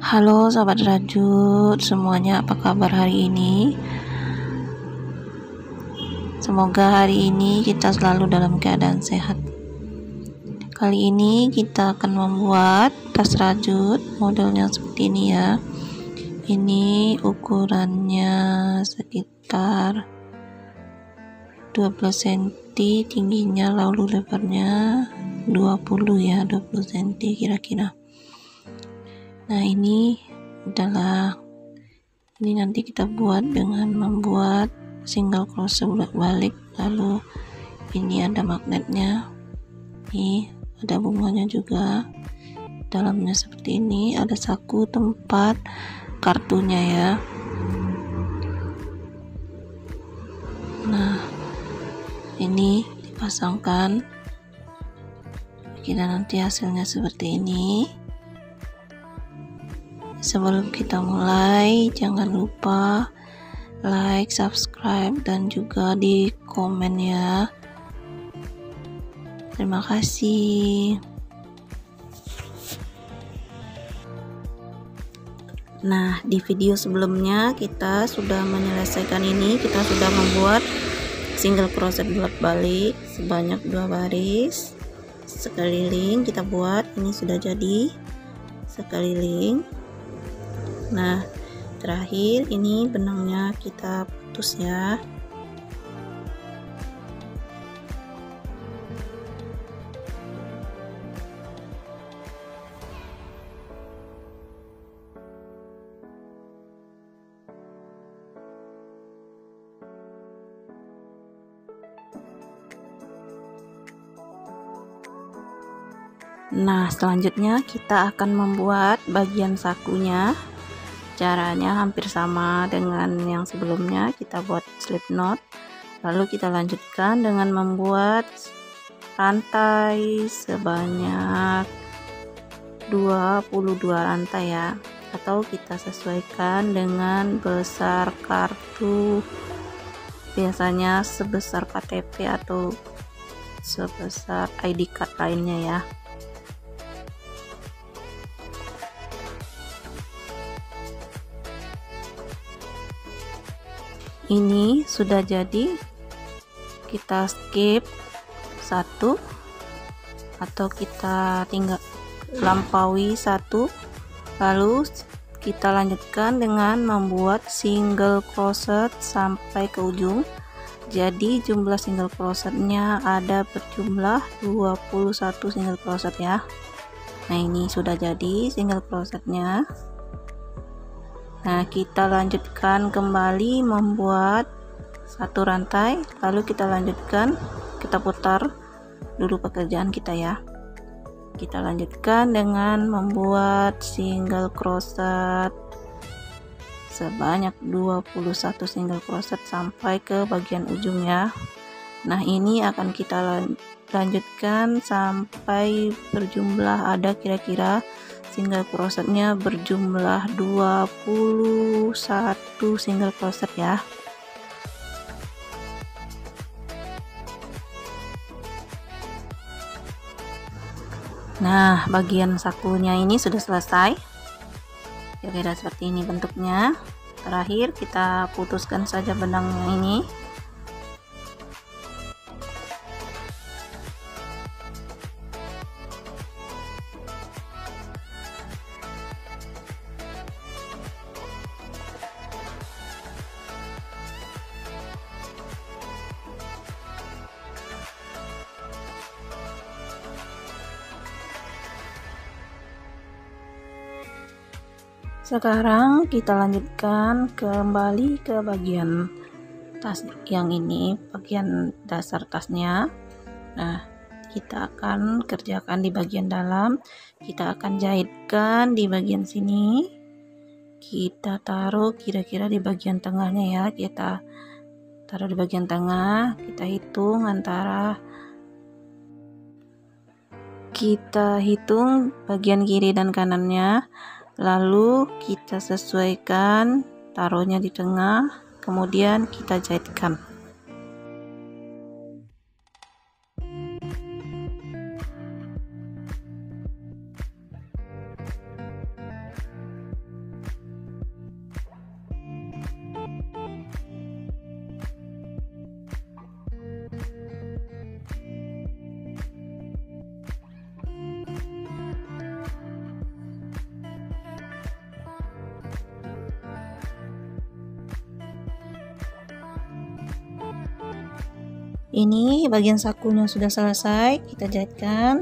Halo sahabat rajut semuanya, apa kabar hari ini? Semoga hari ini kita selalu dalam keadaan sehat. Kali ini kita akan membuat tas rajut modelnya seperti ini ya. Ini ukurannya sekitar 12 cm tingginya, lalu lebarnya 20 cm kira-kira. Nah, ini nanti kita buat dengan membuat single crochet bolak-balik, lalu ini ada magnetnya, ini ada bunganya juga, dalamnya seperti ini, ada saku tempat kartunya ya. Nah, ini dipasangkan, kita nanti hasilnya seperti ini. Sebelum kita mulai, jangan lupa like, subscribe, dan juga di komen ya. Terima kasih. Nah, di video sebelumnya kita sudah menyelesaikan ini. Kita sudah membuat single crochet bolak-balik sebanyak 2 baris sekeliling. Kita buat ini sudah jadi sekeliling. Nah, terakhir ini benangnya kita putus ya. Nah, selanjutnya kita akan membuat bagian sakunya. Caranya hampir sama dengan yang sebelumnya, kita buat slip knot, lalu kita lanjutkan dengan membuat rantai sebanyak 22 rantai ya, atau kita sesuaikan dengan besar kartu, biasanya sebesar KTP atau sebesar ID card lainnya ya. Ini sudah jadi, kita skip satu atau kita tinggal lampaui satu, lalu kita lanjutkan dengan membuat single crochet sampai ke ujung. Jadi jumlah single crochetnya ada berjumlah 21 single crochet ya. Nah, ini sudah jadi single crochetnya. Nah, kita lanjutkan kembali membuat satu rantai, lalu kita lanjutkan, kita putar dulu pekerjaan kita ya. Kita lanjutkan dengan membuat single crochet sebanyak 21 single crochet sampai ke bagian ujung ya. Nah, ini akan kita lanjutkan sampai berjumlah, ada kira-kira single crochetnya berjumlah 21 single crochet ya. Nah, bagian sakunya ini sudah selesai, kira-kira seperti ini bentuknya. Terakhir kita putuskan saja benangnya ini. Sekarang kita lanjutkan kembali ke bagian tas yang ini, bagian dasar tasnya. Nah, kita akan kerjakan di bagian dalam, kita akan jahitkan di bagian sini, kita taruh kira-kira di bagian tengahnya ya. Kita taruh di bagian tengah, kita hitung bagian kiri dan kanannya, lalu kita sesuaikan taruhnya di tengah, kemudian kita jahitkan. Ini bagian sakunya sudah selesai kita jahitkan,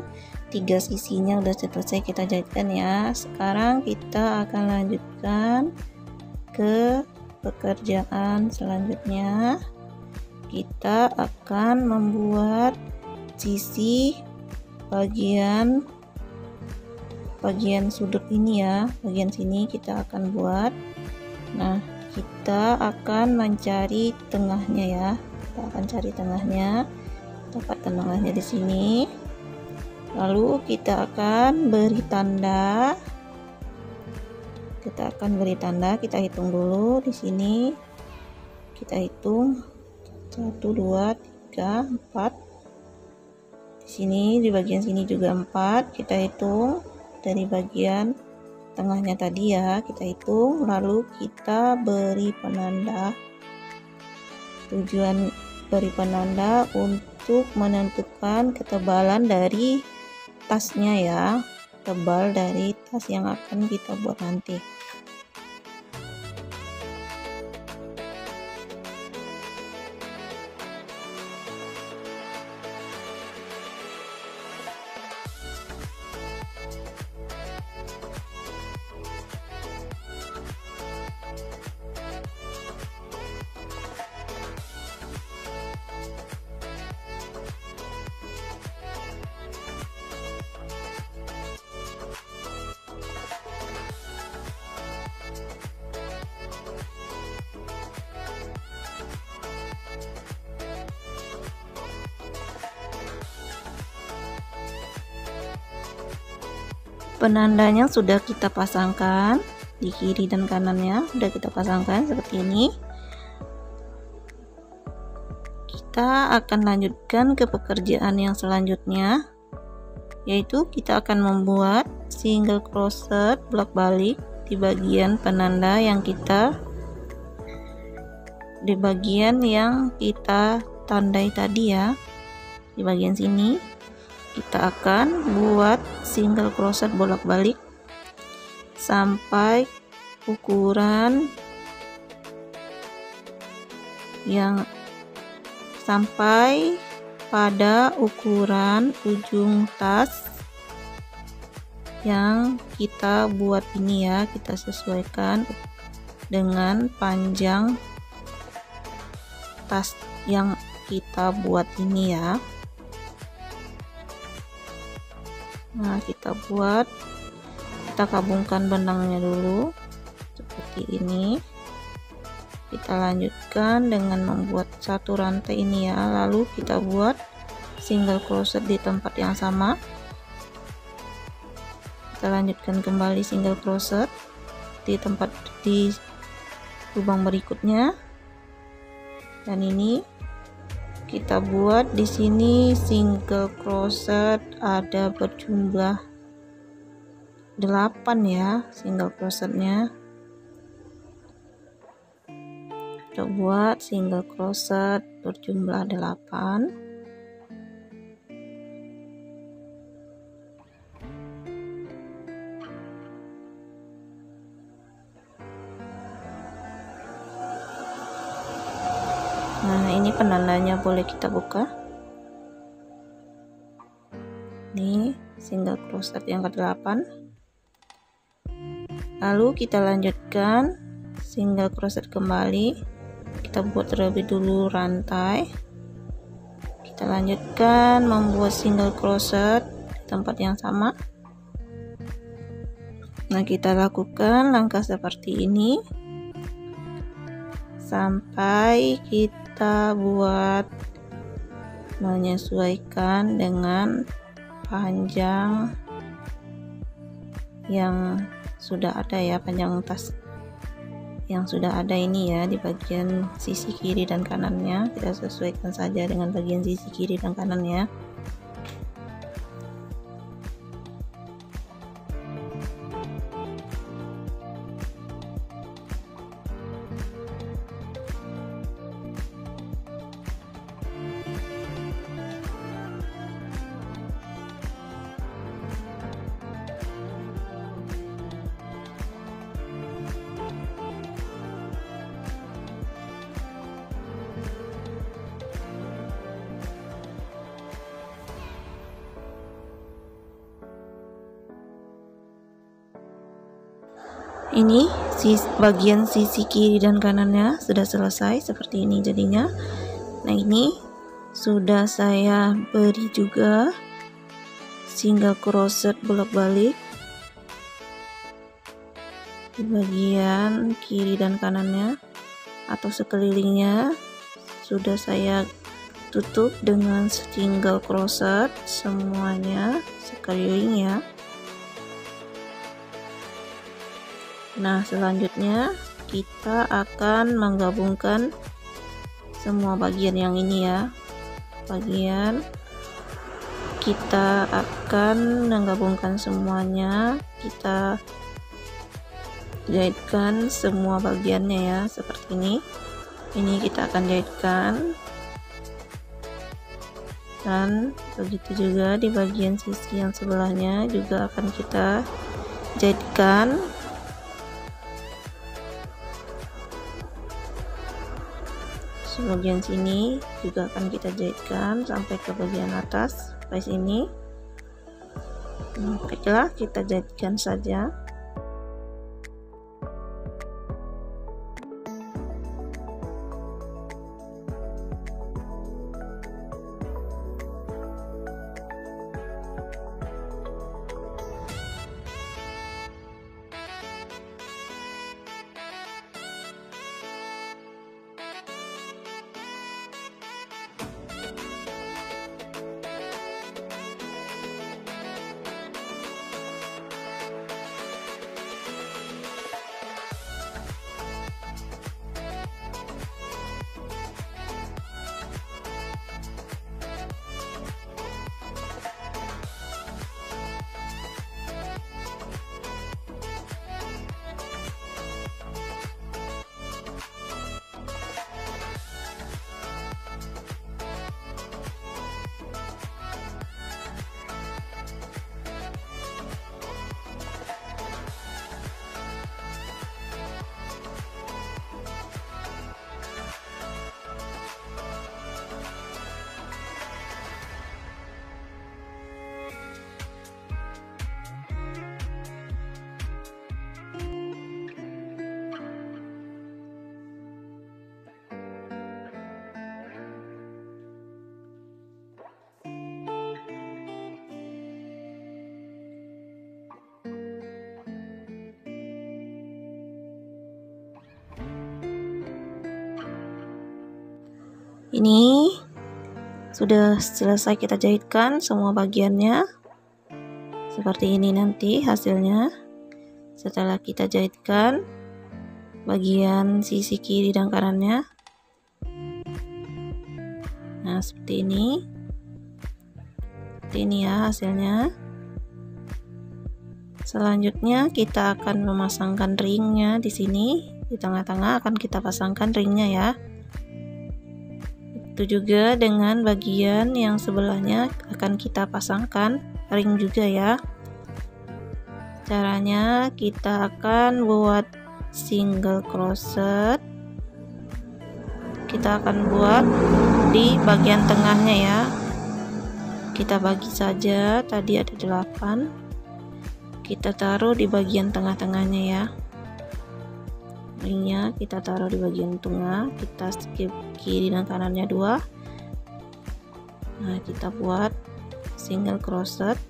3 sisinya udah selesai kita jahitkan ya. Sekarang kita akan lanjutkan ke pekerjaan selanjutnya. Kita akan membuat sisi bagian sudut ini ya, bagian sini kita akan buat. Nah, kita akan mencari tengahnya ya, kita akan cari tengahnya, dapat tengahnya di sini. Lalu kita akan beri tanda, kita hitung dulu di sini, kita hitung 1 2 3 4. Di sini di bagian sini juga 4, kita hitung dari bagian tengahnya tadi ya, kita hitung, lalu kita beri penanda. Tujuan beri penanda untuk menentukan ketebalan dari tasnya ya, tebal dari tas yang akan kita buat nanti. Penandanya sudah kita pasangkan di kiri dan kanannya, sudah kita pasangkan seperti ini. Kita akan lanjutkan ke pekerjaan yang selanjutnya, yaitu kita akan membuat single crochet bolak-balik di bagian penanda yang kita tandai tadi ya. Di bagian sini kita akan buat single crochet bolak-balik sampai ukuran sampai pada ukuran ujung tas yang kita buat ini ya, kita sesuaikan dengan panjang tas yang kita buat ini ya. Nah, kita kabungkan benangnya dulu seperti ini. Kita lanjutkan dengan membuat satu rantai ini ya, lalu kita buat single crochet di tempat yang sama. Kita lanjutkan kembali single crochet di lubang berikutnya, dan ini kita buat di sini single crochet ada berjumlah 8 ya, single crochetnya. Kita buat single crochet berjumlah 8. Nah, ini penandanya boleh kita buka. Ini single crochet yang ke-8. Lalu kita lanjutkan single crochet kembali. Kita buat terlebih dulu rantai. Kita lanjutkan membuat single crochet di tempat yang sama. Nah, kita lakukan langkah seperti ini sampai kita buat menyesuaikan dengan panjang yang sudah ada ya, panjang tas yang sudah ada ini ya, di bagian sisi kiri dan kanannya. Kita sesuaikan saja dengan bagian sisi kiri dan kanannya. Ini bagian sisi kiri dan kanannya sudah selesai seperti ini jadinya. Nah, ini sudah saya beri juga single crochet bolak-balik di bagian kiri dan kanannya atau sekelilingnya. Sudah saya tutup dengan single crochet semuanya sekeliling ya. Nah, selanjutnya kita akan menggabungkan semua bagian yang ini ya. Kita akan menggabungkan semuanya, kita jahitkan semua bagiannya ya, seperti ini. Ini kita akan jahitkan, dan begitu juga di bagian sisi yang sebelahnya juga akan kita jahitkan. Bagian sini juga akan kita jahitkan sampai ke bagian atas sampai sini. Baiklah, kita jahitkan saja. Ini sudah selesai kita jahitkan semua bagiannya. Seperti ini nanti hasilnya setelah kita jahitkan bagian sisi kiri dan kanannya. Nah, seperti ini. Seperti ini ya hasilnya. Selanjutnya kita akan memasangkan ringnya di sini. Di tengah-tengah akan kita pasangkan ringnya ya. Itu juga dengan bagian yang sebelahnya akan kita pasangkan ring juga ya. Caranya kita akan buat single crochet. Kita akan buat di bagian tengahnya ya. Kita bagi saja, tadi ada 8. Kita taruh di bagian tengah-tengahnya ya. Ringnya kita taruh di bagian tengah, kita skip kiri dan kanannya 2. Nah, kita buat single crochet.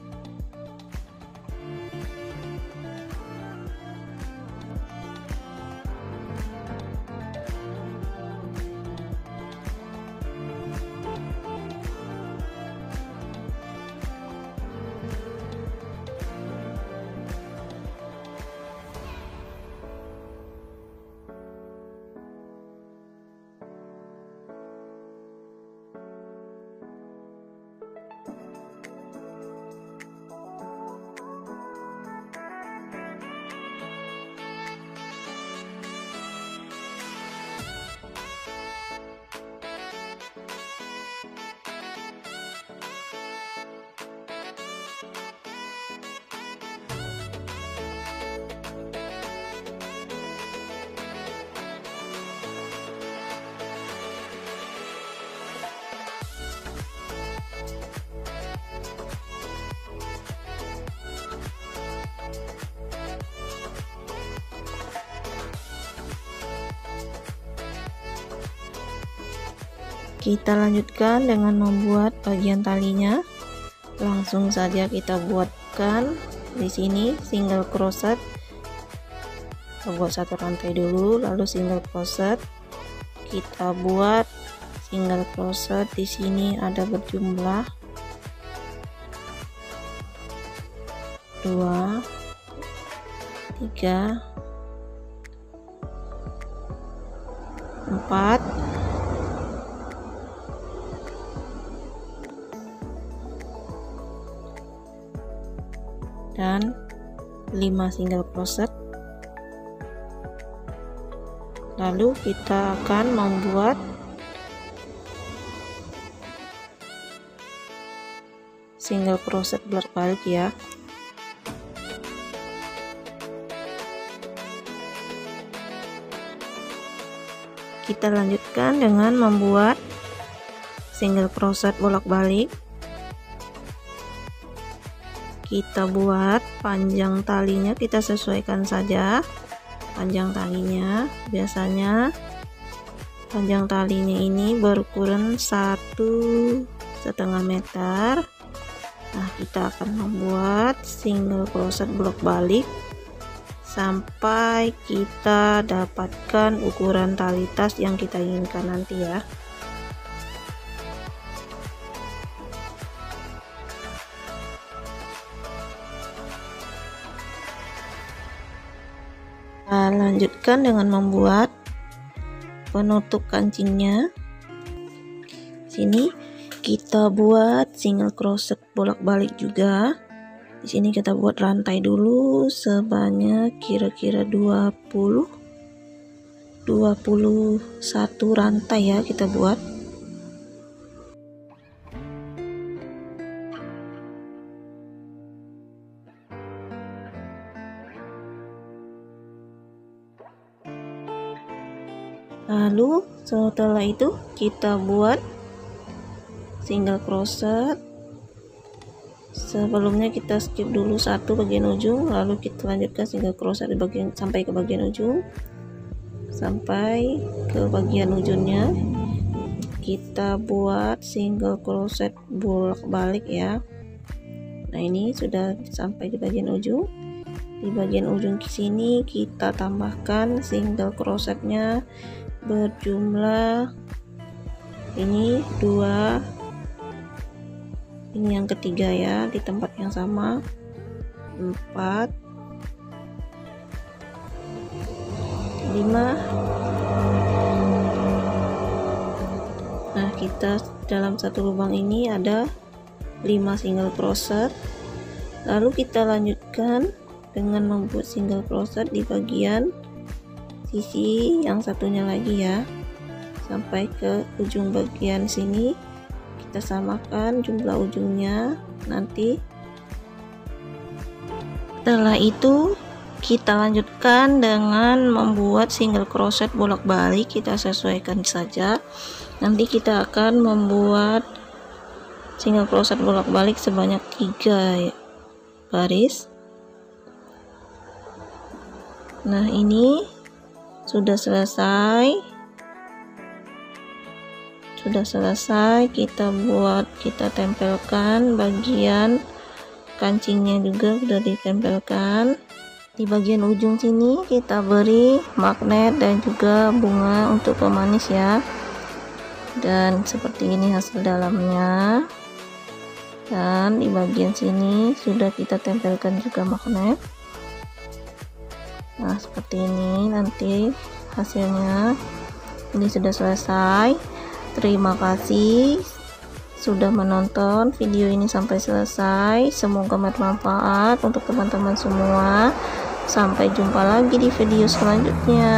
Kita lanjutkan dengan membuat bagian talinya. Langsung saja kita buatkan di sini single crochet. Kita buat satu rantai dulu, lalu single crochet. Kita buat single crochet di sini ada berjumlah 2, 3, 4, dan 5 single crochet. Lalu kita akan membuat single crochet bolak-balik ya. Kita lanjutkan dengan membuat single crochet bolak-balik. Kita buat panjang talinya, kita sesuaikan saja panjang talinya. Biasanya panjang talinya ini berukuran 1,5 meter. Nah, kita akan membuat single crochet bolak-balik sampai kita dapatkan ukuran tali tas yang kita inginkan nanti ya. Nah, lanjutkan dengan membuat penutup kancingnya. Sini kita buat single crochet bolak-balik juga. Di sini kita buat rantai dulu sebanyak kira-kira 21 rantai ya kita buat. Lalu setelah itu kita buat single crochet. Sebelumnya kita skip dulu satu bagian ujung, lalu kita lanjutkan single crochet di bagian sampai ke bagian ujung. Sampai ke bagian ujungnya kita buat single crochet bolak-balik ya. Nah, ini sudah sampai di bagian ujung. Di bagian ujung sini kita tambahkan single crochetnya berjumlah ini 2, ini yang ketiga ya, di tempat yang sama, 4, 5. Nah, kita dalam satu lubang ini ada 5 single crochet. Lalu kita lanjutkan dengan membuat single crochet di bagian sisi yang satunya lagi ya, sampai ke ujung bagian sini. Kita samakan jumlah ujungnya nanti. Setelah itu kita lanjutkan dengan membuat single crochet bolak-balik. Kita sesuaikan saja. Nanti kita akan membuat single crochet bolak-balik sebanyak 3 baris. Nah, ini sudah selesai. Kita tempelkan bagian kancingnya juga sudah ditempelkan. Di bagian ujung sini kita beri magnet dan juga bunga untuk pemanis ya. Dan seperti ini hasil dalamnya. Dan di bagian sini sudah kita tempelkan juga magnet. Nah, seperti ini nanti hasilnya. Ini sudah selesai. Terima kasih sudah menonton video ini sampai selesai. Semoga bermanfaat untuk teman-teman semua. Sampai jumpa lagi di video selanjutnya.